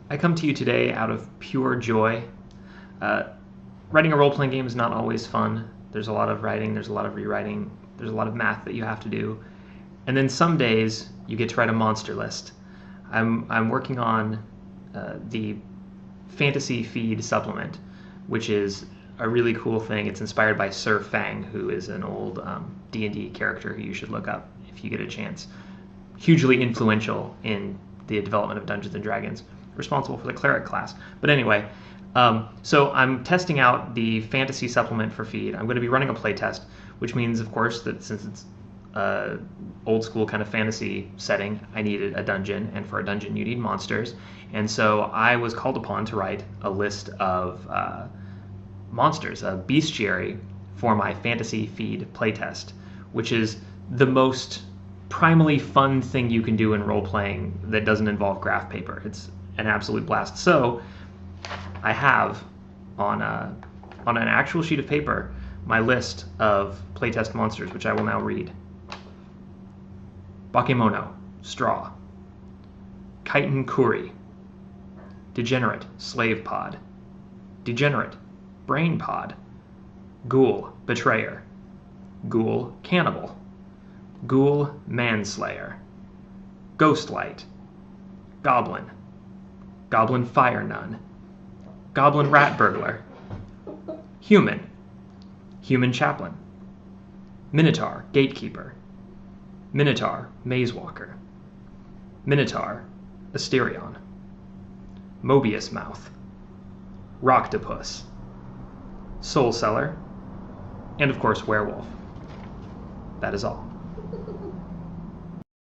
I come to you today out of pure joy. Uh, Writing a role playing game is not always fun. There's a lot of writing, there's a lot of rewriting, there's a lot of math that you have to do. And then some days you get to write a monster list. I'm working on the Fantasy Feed supplement, which is a really cool thing. It's inspired by Sir Fang, who is an old D&D character who you should look up if you get a chance. Hugely influential in the development of Dungeons and Dragons, responsible for the cleric class. But anyway, so I'm testing out the fantasy supplement for Feed. I'm going to be running a playtest, which means, of course, that since it's old school kind of fantasy setting, I needed a dungeon, and for a dungeon you need monsters. And so I was called upon to write a list of monsters, a bestiary, for my Fantasy Feed playtest, which is the most primally fun thing you can do in role playing that doesn't involve graph paper. It's an absolute blast. So I have on an actual sheet of paper my list of playtest monsters, which I will now read. Bakemono, straw. Chitin Kuri. Degenerate, slave pod. Degenerate, brain pod. Ghoul, betrayer. Ghoul, cannibal. Ghoul, manslayer. Ghostlight. Goblin. Goblin fire nun. Goblin rat burglar. Human. Human chaplain. Minotaur, gatekeeper. Minotaur, maze walker. Minotaur, Asterion. Mobius mouth. Rocktopus. Soul seller. And of course, werewolf. That is all.